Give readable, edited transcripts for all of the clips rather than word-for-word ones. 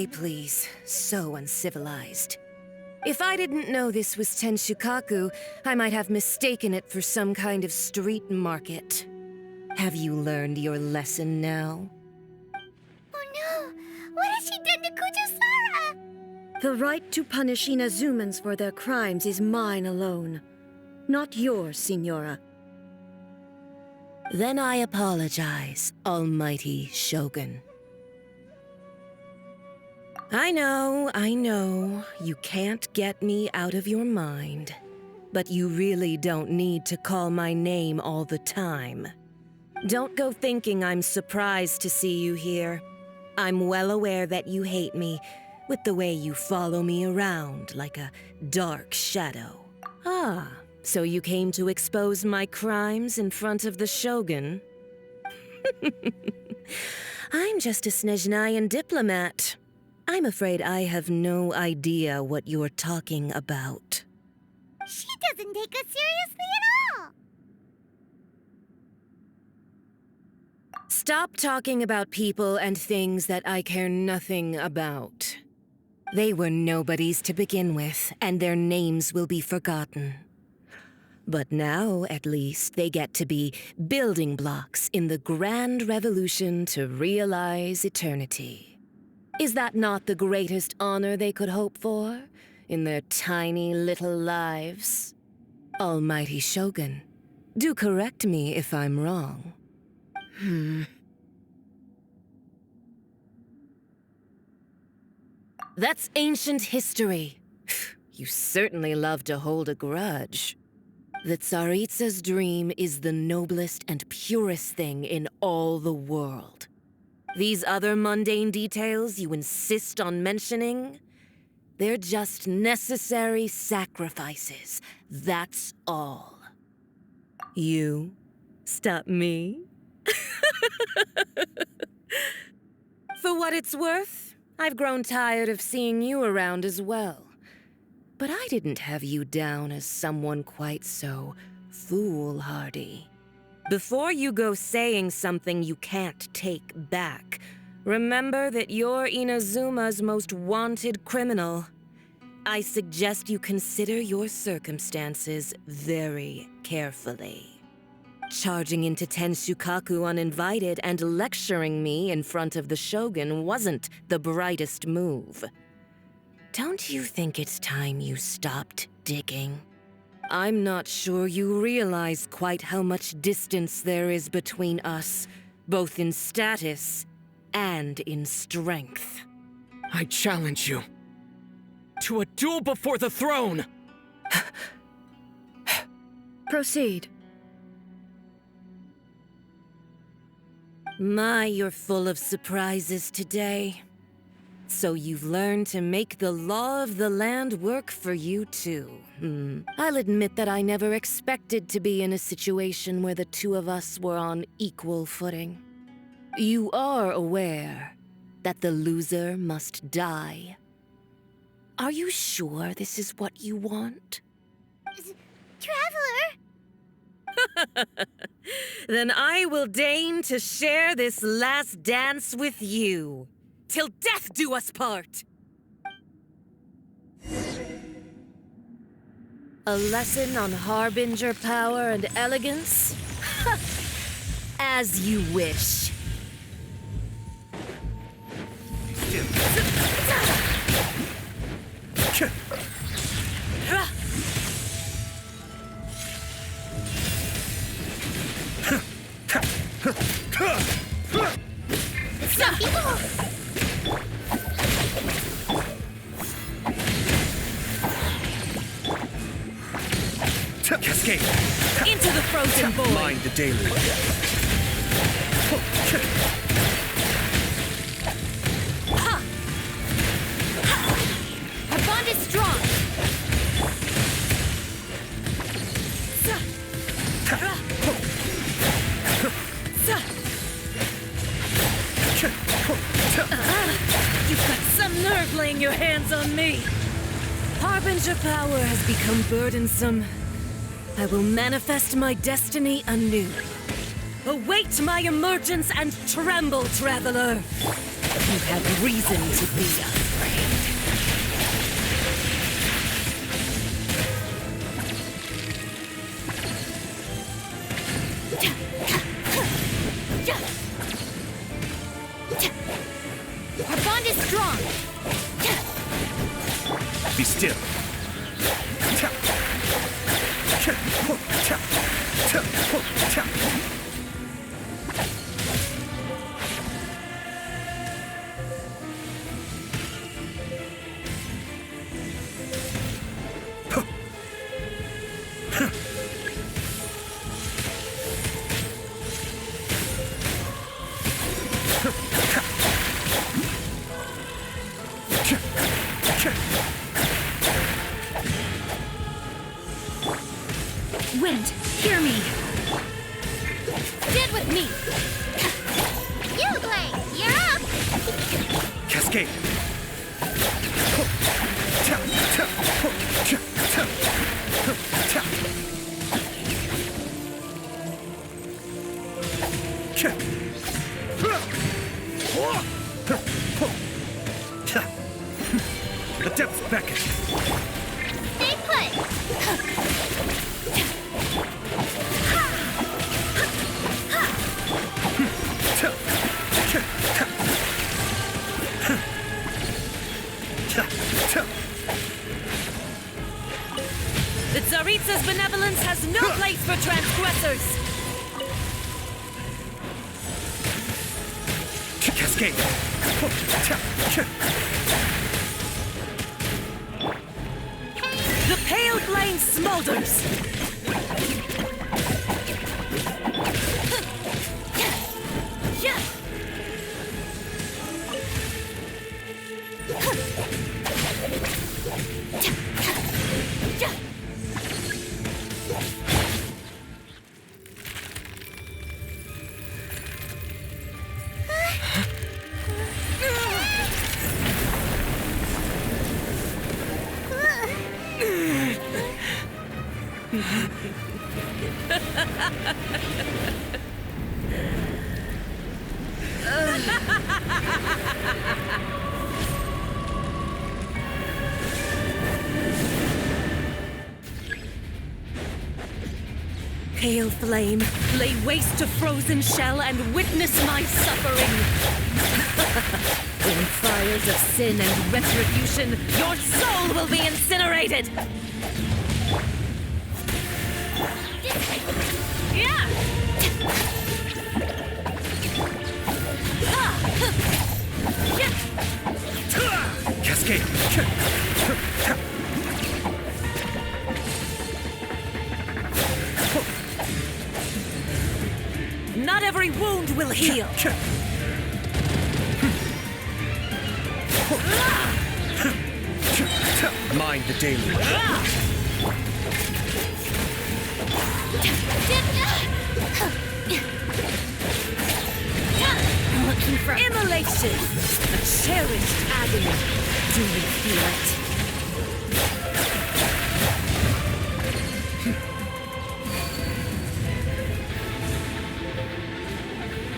Please, so uncivilized. If I didn't know this was Tenshukaku, I might have mistaken it for some kind of street market. Have you learned your lesson now? Oh no! What has she done to Kujusara? The right to punish Inazumans for their crimes is mine alone. Not yours, Signora. Then I apologize, Almighty Shogun. I know, you can't get me out of your mind. But you really don't need to call my name all the time. Don't go thinking I'm surprised to see you here. I'm well aware that you hate me, with the way you follow me around like a dark shadow. Ah, so you came to expose my crimes in front of the Shogun? I'm just a Snezhnayan diplomat. I'm afraid I have no idea what you're talking about. She doesn't take us seriously at all! Stop talking about people and things that I care nothing about. They were nobodies to begin with, and their names will be forgotten. But now, at least, they get to be building blocks in the grand revolution to realize eternity. Is that not the greatest honor they could hope for in their tiny little lives? Almighty Shogun, do correct me if I'm wrong. That's ancient history. You certainly love to hold a grudge. The Tsaritsa's dream is the noblest and purest thing in all the world. These other mundane details you insist on mentioning, they're just necessary sacrifices, that's all. You stop me? For what it's worth, I've grown tired of seeing you around as well. But I didn't have you down as someone quite so foolhardy. Before you go saying something you can't take back, remember that you're Inazuma's most wanted criminal. I suggest you consider your circumstances very carefully. Charging into Tenshukaku uninvited and lecturing me in front of the Shogun wasn't the brightest move. Don't you think it's time you stopped digging? I'm not sure you realize quite how much distance there is between us, both in status and in strength. I challenge you to a duel before the throne! Proceed. My, you're full of surprises today. So you've learned to make the law of the land work for you too. I'll admit that I never expected to be in a situation where the two of us were on equal footing. You are aware that the loser must die. Are you sure this is what you want? Traveler! Then I will deign to share this last dance with you. Till death do us part! A lesson on Harbinger power and elegance? As you wish. Cascade! Into the frozen void! Mind the deluge! Our bond is strong! You've got some nerve laying your hands on me! Harbinger power has become burdensome. I will manifest my destiny anew. Await my emergence and tremble, traveler! You have reason to be afraid. Our bond is strong. Be still. Wind, hear me! Stand with me. You Blade, you're up. Cascade. The depths beckon. Stay put. The Tsaritsa's benevolence has no place for transgressors! Cascade. The pale flame smolders! Pale flame, lay waste to frozen shell and witness my suffering! In fires of sin and retribution, your soul will be incinerated! Cascade. Not every wound will heal! Mind the deluge. Looking for Immolation! A cherished agony. Do you feel it?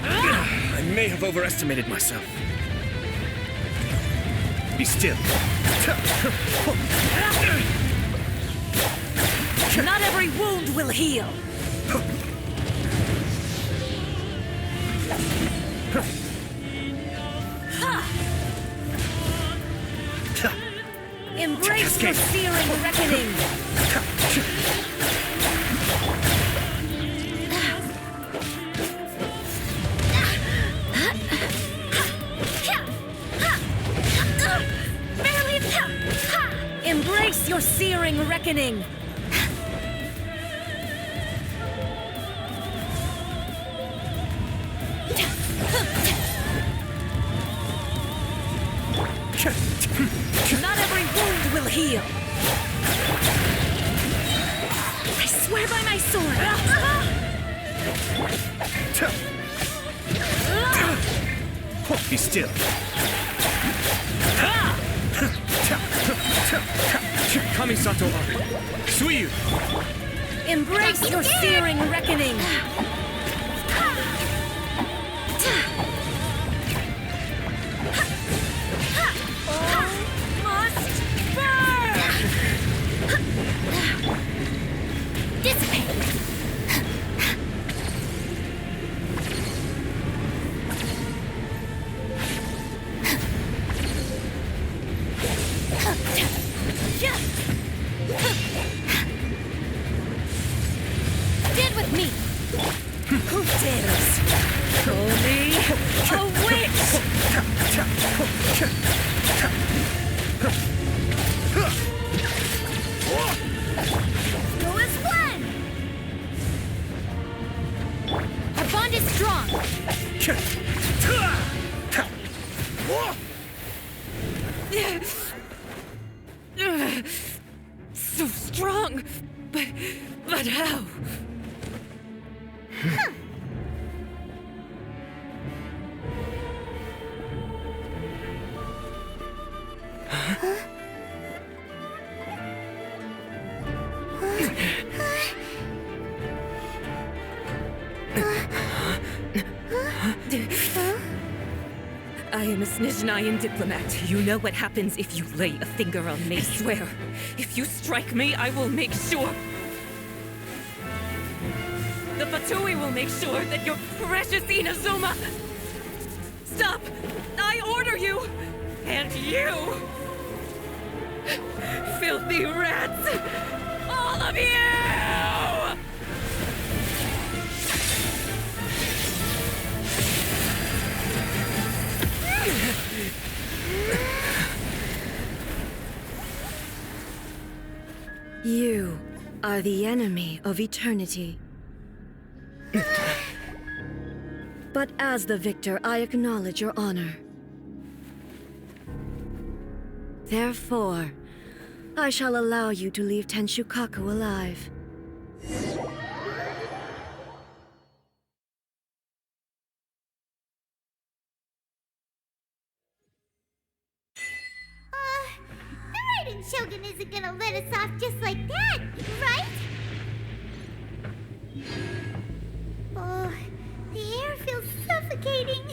I may have overestimated myself. Be still. Not every wound will heal! Embrace your searing reckoning! Embrace your searing reckoning! Not every wound will heal! I swear by my sword! Be still. Kamisato Ari. Suiyu. Embrace your searing reckoning! Stand with me! Who dares? Call me a witch! Go as one! Our bond is strong! So strong! But how? I am a Snezhnayan diplomat. You know what happens if you lay a finger on me. I swear, if you strike me, I will make sure. The Fatui will make sure that your precious Inazuma... Stop! I order you! And you! Filthy rats! All of you! You are the enemy of eternity. But as the victor, I acknowledge your honor. Therefore, I shall allow you to leave Tenshukaku alive. The Raiden Shogun isn't gonna let us off just like that, right? Oh, the air feels suffocating.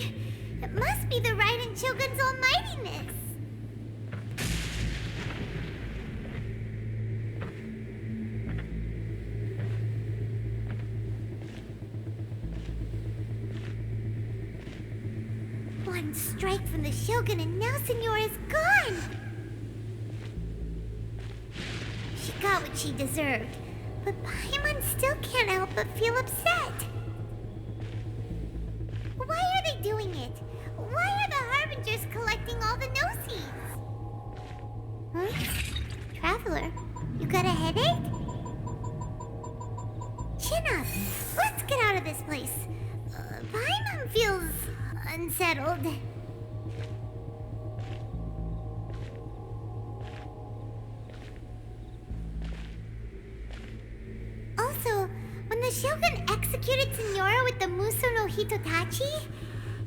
It must be the Raiden Shogun's almightiness. One strike from the Shogun and now Signora's gone! She got what she deserved, but Paimon still can't help but feel upset. Why are they doing it? Why are the Harbingers collecting all the no-seeds? Huh? Traveler, you got a headache? Chin up! Let's get out of this place. Paimon feels unsettled. Also, when the Shogun executed Signora with the Muso no Hitotachi,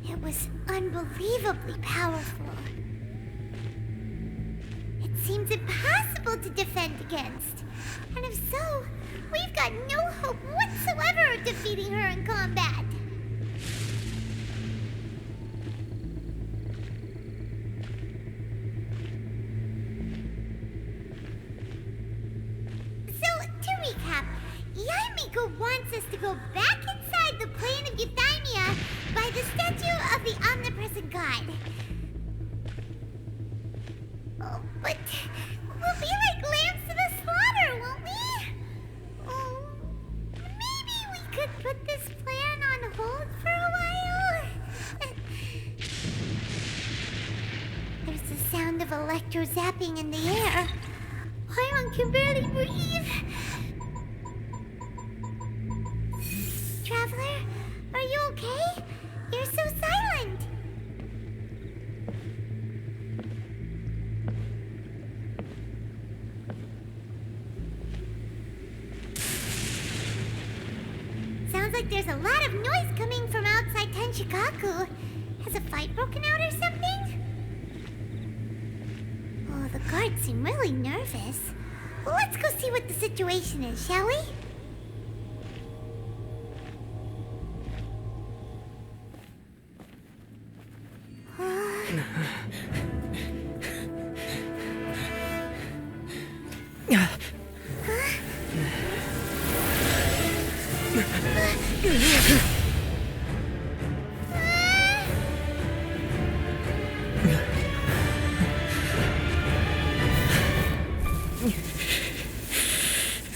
it was unbelievably powerful. It seems impossible to defend against. And if so, we've got no hope whatsoever of defeating her in combat. Yaimiko wants us to go back inside the plane of Euthymia by the statue of the omnipresent god. Oh, but we'll be like lambs to the slaughter, won't we? Oh, maybe we could put this plan on hold for a while? There's the sound of electro zapping in the air. Paimon can barely breathe. Traveler, are you okay? You're so silent. Sounds like there's a lot of noise coming from outside Tenshukaku. Has a fight broken out or something? Oh, the guards seem really nervous. Let's go see what the situation is, shall we?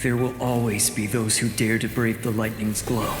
there will always be those who dare to brave the lightning's glow.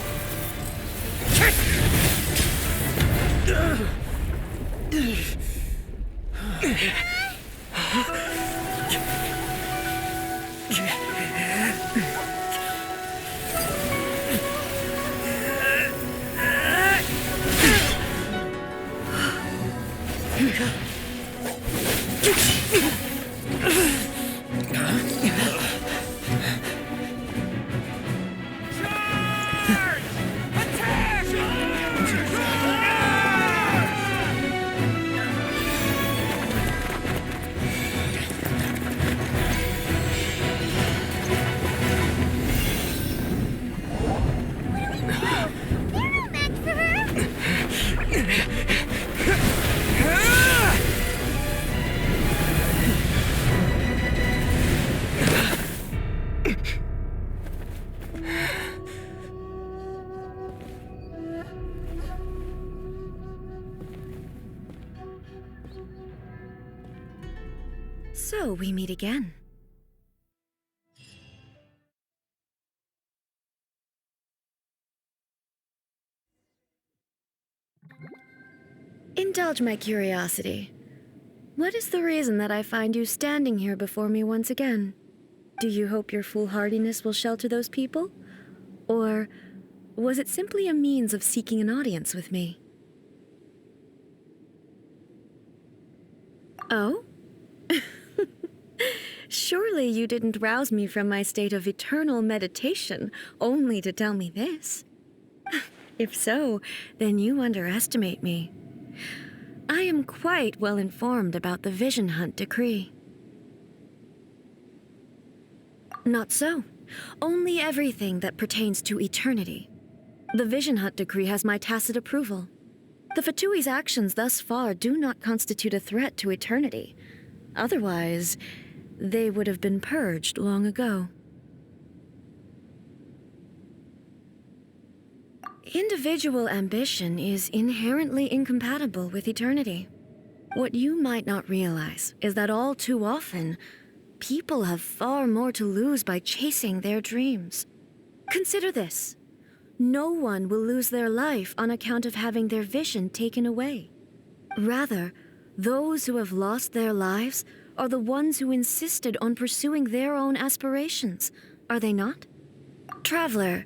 So we meet again. Indulge my curiosity. What is the reason that I find you standing here before me once again? Do you hope your foolhardiness will shelter those people? Or was it simply a means of seeking an audience with me? Oh? Surely you didn't rouse me from my state of eternal meditation only to tell me this. If so, then you underestimate me. I am quite well informed about the Vision Hunt decree. Not so. Only everything that pertains to eternity. The Vision Hunt decree has my tacit approval. The Fatui's actions thus far do not constitute a threat to eternity. Otherwise, they would have been purged long ago. Individual ambition is inherently incompatible with eternity. What you might not realize is that all too often, people have far more to lose by chasing their dreams. Consider this. No one will lose their life on account of having their vision taken away. Rather, those who have lost their lives are the ones who insisted on pursuing their own aspirations, are they not? Traveler,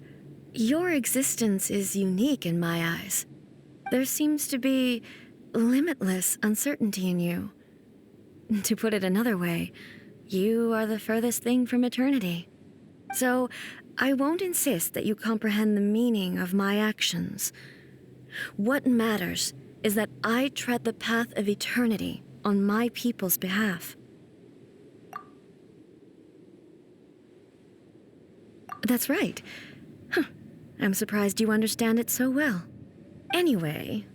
your existence is unique in my eyes. There seems to be limitless uncertainty in you. To put it another way, you are the furthest thing from eternity. So, I won't insist that you comprehend the meaning of my actions. What matters is that I tread the path of eternity on my people's behalf. That's right. I'm surprised you understand it so well. Anyway,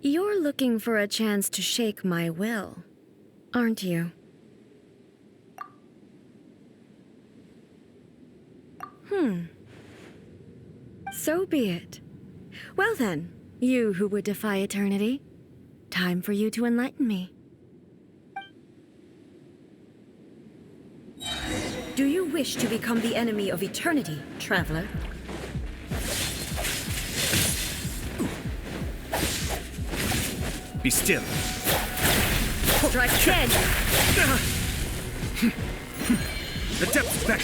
you're looking for a chance to shake my will, aren't you? So be it. Well then, you who would defy eternity, time for you to enlighten me. Do you wish to become the enemy of eternity, traveler? Be still. Strike dead! The depths back.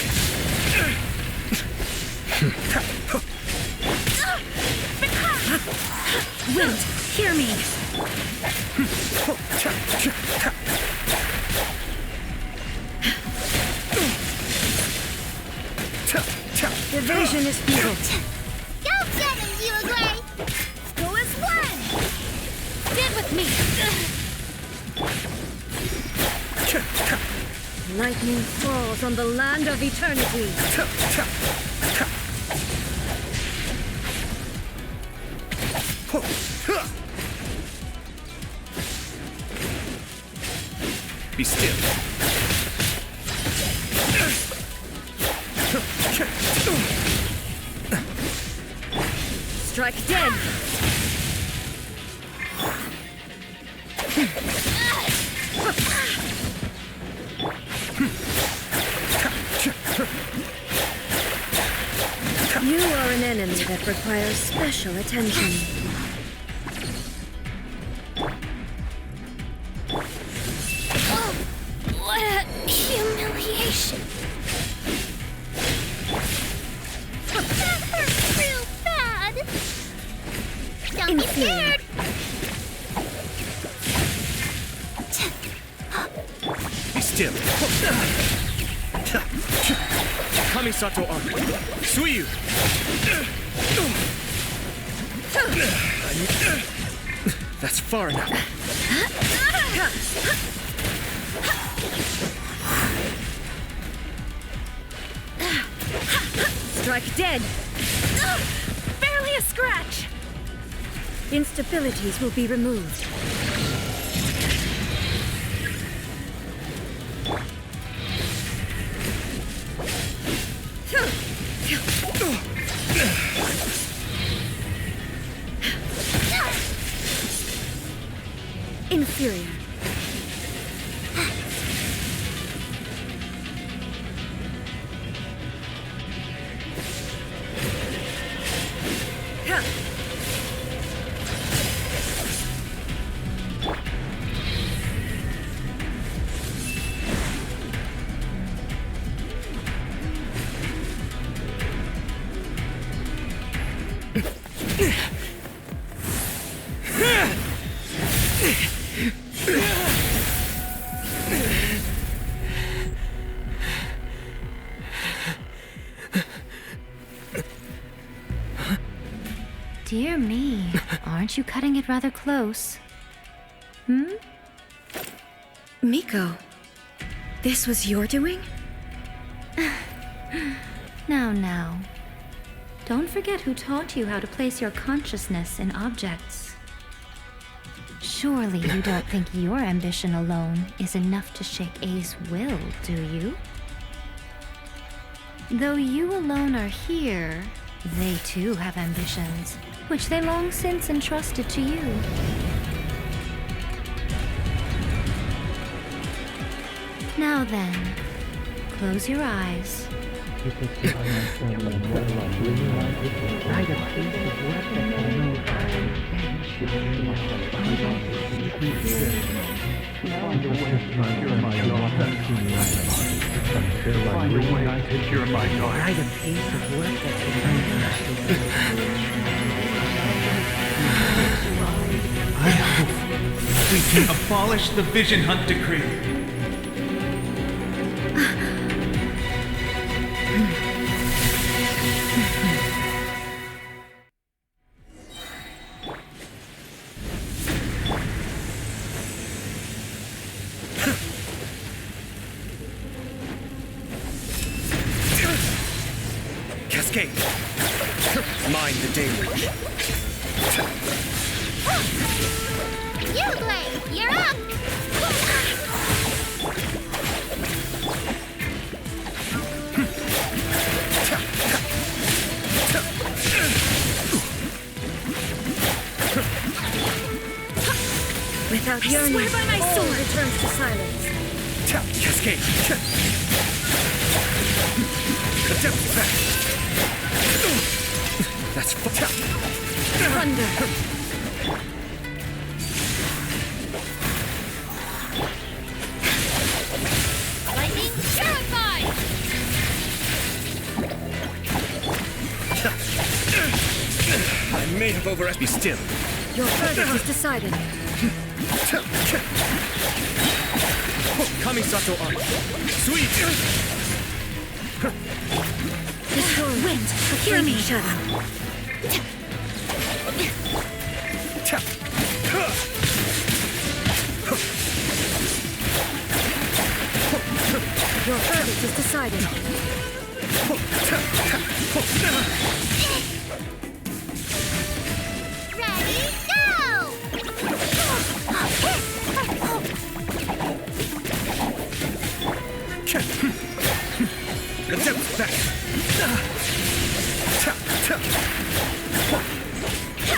Wind, hear me! Evasion is futile. Go get him, you agree? Go as one! Stand with me! Lightning falls on the land of eternity. Be still. Strike dead! that requires special attention. Oh, what a humiliation. That hurt real bad. Don't be scared. Be still. Kamisato armor. Suiyu. That's far enough. Strike dead! Barely a scratch! Instabilities will be removed. Inferior. Dear me, aren't you cutting it rather close? Hmm? Miko, this was your doing? Now. Don't forget who taught you how to place your consciousness in objects. Surely you don't think your ambition alone is enough to shake A's will, do you? Though you alone are here, they too have ambitions, which they long since entrusted to you. Now then, close your eyes. I hope we can abolish the Vision Hunt Decree. Cascade. Mine the deluge. You, Blade, you're up! Without yearning, swear by my all sword. returns to silence. Cascade. Adept back. That's Thunder. Lightning purified! I may have overestimated. Be still. Your verdict is decided. Kamisato armor. Sweet. Restore wind. Hear me, Shadow. Your verdict is decided. Ready, go! Adept back.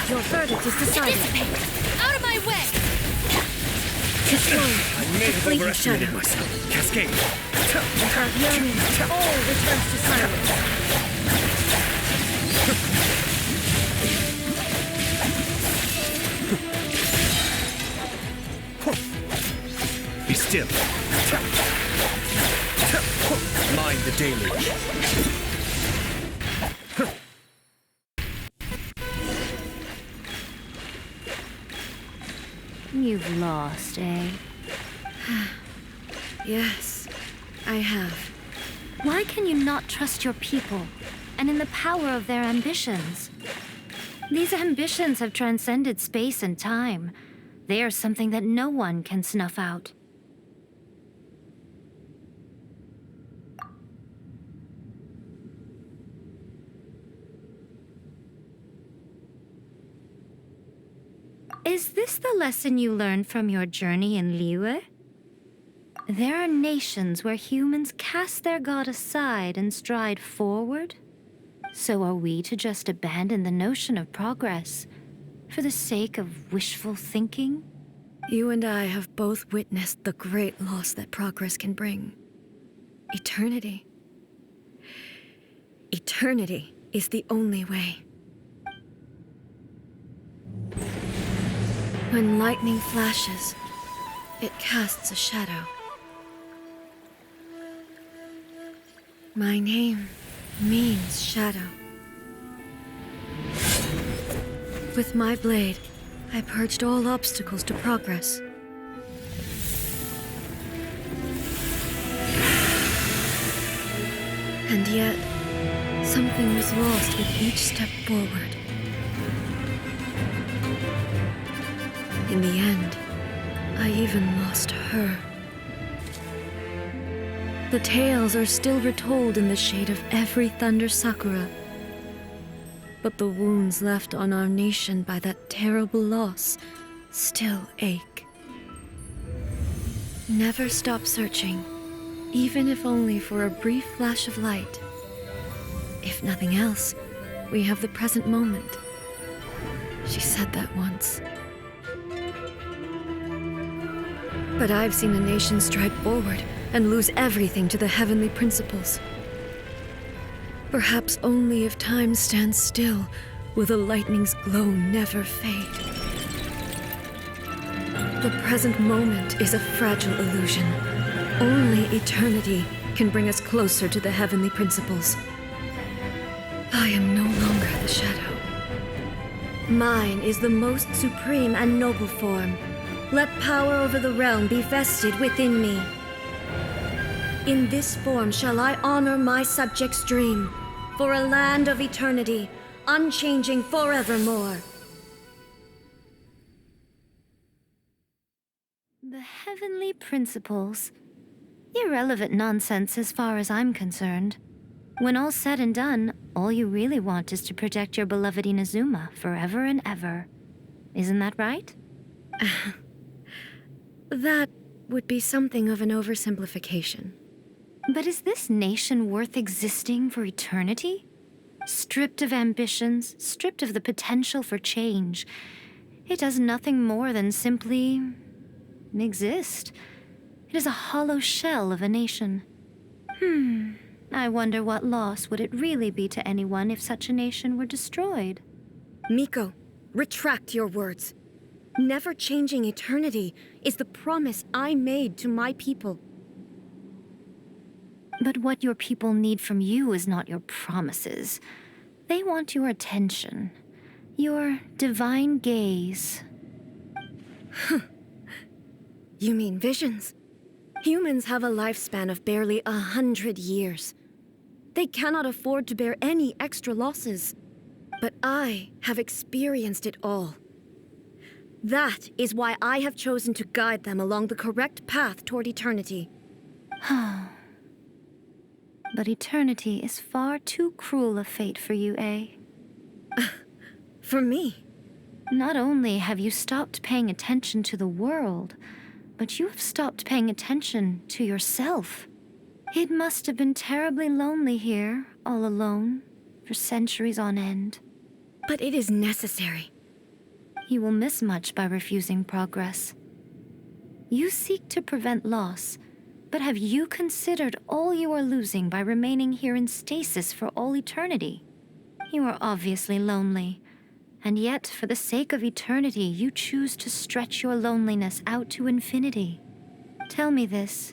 Your verdict is decided. Out of my way! Destroy. I may have Fleeting overestimated shadow. myself. Cascade. Without yearning, all returns to silence. still. Mind the deluge. You've lost, eh? Yes, I have. Why can you not trust your people and in the power of their ambitions? These ambitions have transcended space and time. They are something that no one can snuff out. Is this the lesson you learned from your journey in Liyue? There are nations where humans cast their god aside and stride forward. So are we to just abandon the notion of progress for the sake of wishful thinking? You and I have both witnessed the great loss that progress can bring. Eternity. Eternity is the only way. When lightning flashes, it casts a shadow. My name means shadow. With my blade, I purged all obstacles to progress. And yet, something was lost with each step forward. In the end, I even lost her. The tales are still retold in the shade of every thunder sakura. But the wounds left on our nation by that terrible loss still ache. Never stop searching, even if only for a brief flash of light. If nothing else, we have the present moment. She said that once. But I've seen a nation stride forward and lose everything to the heavenly principles. Perhaps only if time stands still will the lightning's glow never fade. The present moment is a fragile illusion. Only eternity can bring us closer to the heavenly principles. I am no longer the shadow. Mine is the most supreme and noble form. Let power over the realm be vested within me. In this form shall I honor my subjects' dream, for a land of eternity, unchanging forevermore. The heavenly principles. Irrelevant nonsense as far as I'm concerned. When all's said and done, all you really want is to protect your beloved Inazuma forever and ever. Isn't that right? That would be something of an oversimplification. But is this nation worth existing for eternity? Stripped of ambitions, stripped of the potential for change, it does nothing more than simply exist. It is a hollow shell of a nation. I wonder what loss would it really be to anyone if such a nation were destroyed? Miko, retract your words. Never changing eternity is the promise I made to my people. But what your people need from you is not your promises. They want your attention, your divine gaze. You mean visions? Humans have a lifespan of barely 100 years. They cannot afford to bear any extra losses. But I have experienced it all. That is why I have chosen to guide them along the correct path toward eternity. But eternity is far too cruel a fate for you, eh? For me? Not only have you stopped paying attention to the world, but you have stopped paying attention to yourself. It must have been terribly lonely here, all alone, for centuries on end. But it is necessary. You will miss much by refusing progress. You seek to prevent loss, but have you considered all you are losing by remaining here in stasis for all eternity? You are obviously lonely, and yet for the sake of eternity, you choose to stretch your loneliness out to infinity. Tell me this.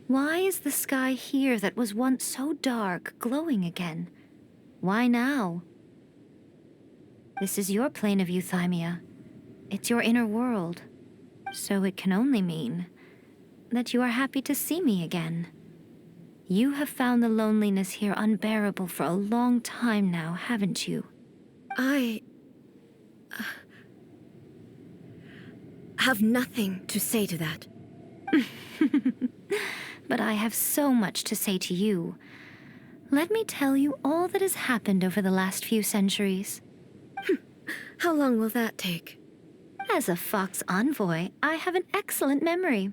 Why is the sky here that was once so dark glowing again? Why now? This is your plane of euthymia. It's your inner world. So it can only mean that you are happy to see me again. You have found the loneliness here unbearable for a long time now, haven't you? I have nothing to say to that. But I have so much to say to you. Let me tell you all that has happened over the last few centuries. How long will that take? As a Fox envoy, I have an excellent memory.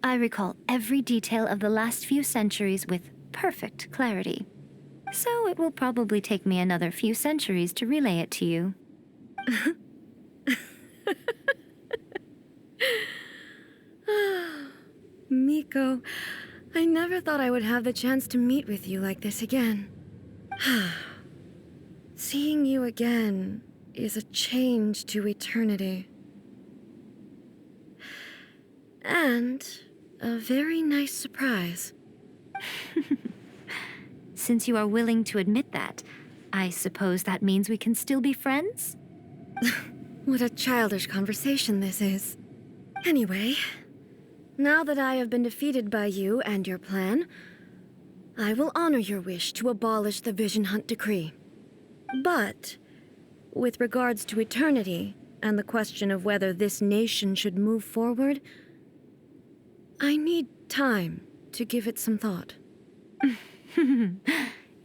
I recall every detail of the last few centuries with perfect clarity. So it will probably take me another few centuries to relay it to you. Miko, I never thought I would have the chance to meet with you like this again. Seeing you again is a change to eternity. And a very nice surprise. Since you are willing to admit that, I suppose that means we can still be friends? What a childish conversation this is. Anyway, now that I have been defeated by you and your plan, I will honor your wish to abolish the Vision Hunt Decree. But, with regards to eternity and the question of whether this nation should move forward, I need time to give it some thought.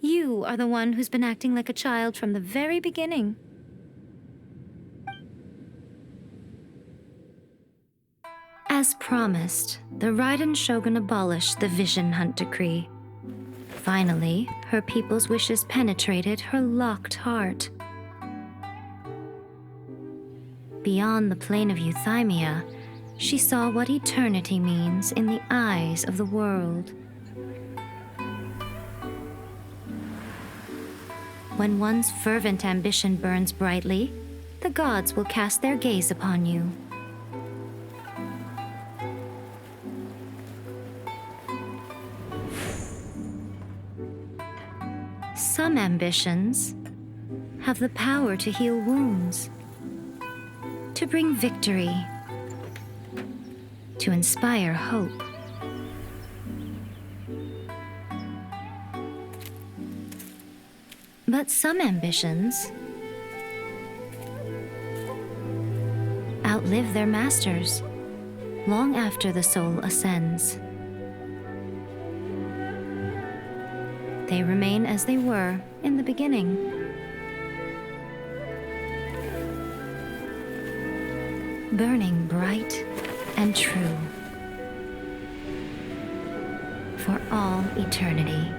You are the one who's been acting like a child from the very beginning. As promised, the Raiden Shogun abolished the Vision Hunt Decree. Finally, her people's wishes penetrated her locked heart. Beyond the plane of euthymia, she saw what eternity means in the eyes of the world. When one's fervent ambition burns brightly, the gods will cast their gaze upon you. Some ambitions have the power to heal wounds, to bring victory, to inspire hope. But some ambitions outlive their masters long after the soul ascends. They remain as they were in the beginning. Burning bright and true for all eternity.